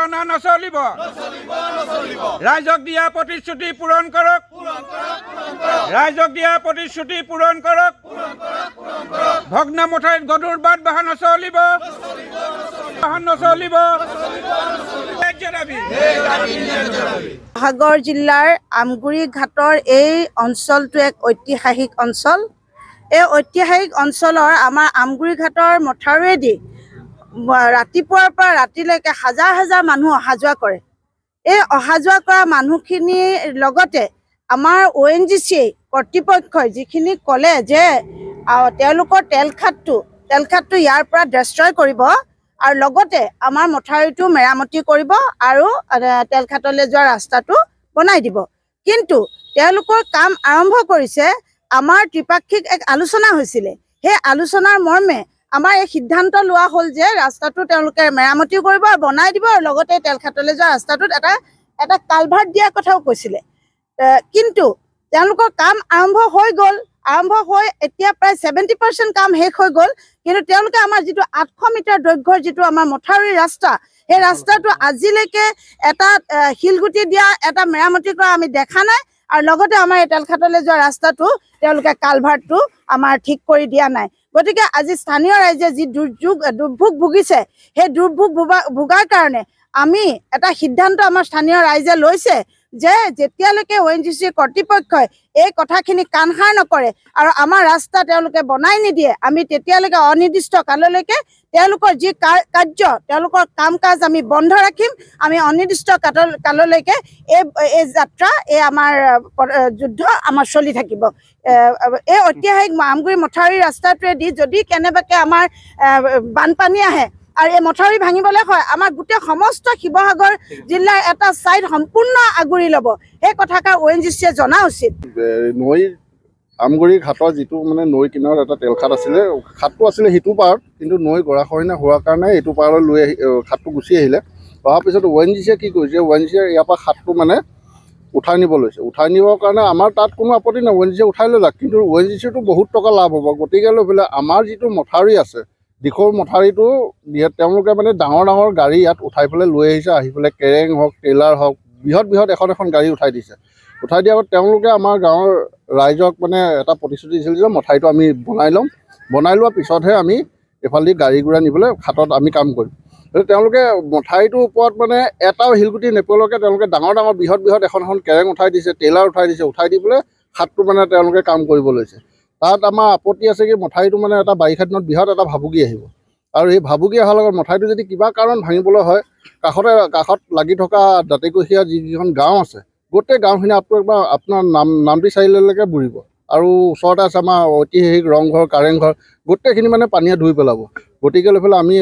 অনা নচলিব ৰাইজক দিয়া প্ৰতিশ্ৰুতি পূৰণ কৰক ৰাইজক দিয়া প্ৰতিশ্ৰুতি পূৰণ কৰক ভগ্ন মথাউৰিত গধুৰ বাট বাহন নচলিব সাগৰ জিলাৰ আমগুৰি ঘাটৰ এই অঞ্চলটো এক ঐতিহাসিক অঞ্চল। এই ঐতিহাসিক অঞ্চলৰ আমাৰ আমগুৰি ঘাটৰ মথাউৰিয়েদি ৰাতিপুৱাৰ পৰা ৰাতিলৈকে হাজাৰ হাজাৰ মানুহ অহা যোৱা কৰে। এই অহা যোৱা কৰা মানুহখিনিৰ লগতে আমাৰ ONGC কৰ্তৃপক্ষই যিখিনি ক'লে যে তেওঁলোকৰ তেলখাটটো ইয়াৰ পৰা ডেষ্ট্ৰয় কৰিব আৰু লগতে আমাৰ মথাউৰিটো মেৰামতি কৰিব আৰু তেলখাটলৈ যোৱা ৰাস্তাটো বনাই দিব। কিন্তু তেওঁলোকৰ কাম আৰম্ভ কৰিছে। আমাৰ ত্ৰিপাক্ষিক এক আলোচনা হৈছিলে। সেই আলোচনাৰ মৰ্মে আমাৰ এই সিদ্ধান্ত লোৱা হ'ল যে ৰাস্তাটো তেওঁলোকে মেৰামতি কৰিব আৰু বনাই দিব আৰু লগতে তেলখাটলৈ যোৱা ৰাস্তাটোত এটা কালভাৰ্ট দিয়াৰ কথাও কৈছিলে। কিন্তু তেওঁলোকৰ কাম আৰম্ভ হৈ গ'ল। আৰম্ভ হৈ এতিয়া প্ৰায় 70% কাম শেষ হৈ গ'ল। কিন্তু তেওঁলোকে আমাৰ যিটো 800 মিটাৰ দৈৰ্ঘ্যৰ যিটো আমাৰ মথাউৰি ৰাস্তা, সেই ৰাস্তাটো আজিলৈকে এটা শিলগুটি দিয়া এটা মেৰামতি কৰা আমি দেখা নাই। আৰু লগতে আমাৰ এই তেলখাটলৈ যোৱা ৰাস্তাটো তেওঁলোকে কালভাৰ্টটো আমাৰ ঠিক কৰি দিয়া নাই। গতিকে আজি স্থানীয় ৰাইজে যি দুৰ্ভোগ ভুগিছে, সেই দুৰ্ভোগ ভোগাৰ কাৰণে আমি এটা সিদ্ধান্ত আমাৰ স্থানীয় ৰাইজে লৈছে যে যেতিয়ালৈকে ONGC কৰ্তৃপক্ষই এই কথাখিনি কাণসাৰ নকৰে আৰু আমাৰ ৰাস্তা তেওঁলোকে বনাই নিদিয়ে, আমি তেতিয়ালৈকে অনিৰ্দিষ্ট কাললৈকে তেওঁলোকৰ যি কাৰ্য তেওঁলোকৰ কাম কাজ আমি বন্ধ ৰাখিম। আমি অনিৰ্দিষ্ট কাললৈকে এই যাত্ৰা এই আমাৰ যুদ্ধ আমাৰ চলি থাকিব। এই ঐতিহাসিক আমগুৰি মথাউৰি ৰাস্তাটোৱেদি যদি কেনেবাকৈ আমাৰ বানপানী আহে আৰু এই মথাউৰি ভাঙিবলৈ হয়, আমাৰ গোটেই সমস্ত শিৱসাগৰ জিলাৰ এটা ছাইড সম্পূৰ্ণ আগুৰি ল'ব। সেই কথাষাৰ ONGCয়ে জনা উচিত। নৈ আমগুৰি ঘাটৰ যিটো মানে নৈ কিনাৰত এটা তেলখাট আছিলে, খাটটো আছিলে সিটো পাৰত, কিন্তু নৈ গৰাখহনীয়া হোৱাৰ কাৰণে এইটো পাৰলৈ লৈ খাটটো গুচি আহিলে। অহাৰ পিছত ONGCয়ে কি কৰিছে, ONGCয়ে ইয়াৰ পৰা খাটটো মানে উঠাই নিব লৈছে। উঠাই নিবৰ কাৰণে আমাৰ তাত কোনো আপত্তি নাই, ONGCয়ে উঠাই লৈ যাওক। কিন্তু ONGCটো বহুত টকা লাভ হ'ব। গতিকে লৈ পেলাই আমাৰ যিটো মথাউৰি আছে, দিখৌৰ মথাউৰিটো তেওঁলোকে মানে ডাঙৰ ডাঙৰ গাড়ী ইয়াত উঠাই পেলাই লৈ আহিছে। আহি পেলাই কেৰেং হওক, ট্ৰেইলাৰ হওক, বৃহৎ এখন গাড়ী উঠাই দিছে। উঠাই দিয়াৰ তেওঁলোকে আমাৰ গাঁৱৰ ৰাইজক মানে এটা প্ৰতিশ্ৰুতি দিছিল যে মথাউৰিটো আমি বনাই ল'ম, বনাই লোৱাৰ পিছতহে আমি এইফালেদি গাড়ী ঘোঁৰা নিবলৈ খাটত আমি কাম কৰিম। তেওঁলোকে মথাউৰিটোৰ ওপৰত মানে এটাও শিলগুটি নেপেলোৱাকৈ তেওঁলোকে ডাঙৰ বৃহৎ এখন কেৰেং উঠাই দিছে, ট্ৰেইলাৰ উঠাই দিছে। উঠাই দি পেলাই খাটটো মানে তেওঁলোকে কাম কৰিব লৈছে। তাত আমাৰ আপত্তি আছে কি মথাউৰিটো মানে এটা বাৰিষা দিনত বৃহৎ এটা ভাবুকি আহিব। আৰু এই ভাবুকি অহাৰ লগত মথাউৰিটো যদি কিবা কাৰণ ভাঙিবলৈ হয়, কাষত লাগি থকা দাঁতিকষীয়া যিকেইখন গাঁও আছে, গোটেই গাঁওখিনি আপোনাৰ নামটি চাৰিআলিলৈকে বুৰিব। আৰু ওচৰতে আছে আমাৰ ঐতিহাসিক ৰংঘৰ, কাৰেংঘৰ, গোটেইখিনি মানে পানীয়ে ধুই পেলাব। গতিকে লৈ পেলাই আমি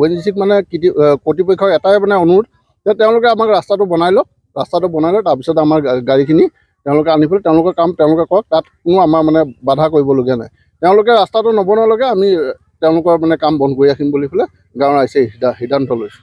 ONGCক মানে কৰ্তৃপক্ষক এটাই মানে অনুৰোধ যে তেওঁলোকে আমাক ৰাস্তাটো বনাই লওক। তাৰপিছত আমাৰ গাড়ীখিনি তেওঁলোকে আনি পেলাই তেওঁলোকৰ কাম তেওঁলোকে কৰক। তাত কোনো আমাৰ মানে বাধা কৰিবলগীয়া নাই। তেওঁলোকে ৰাস্তাটো নবনোৱালৈকে আমি তেওঁলোকৰ মানে কাম বন্ধ কৰি ৰাখিম বুলি পেলাই গাঁৱৰ ৰাইজে সিদ্ধান্ত লৈছোঁ।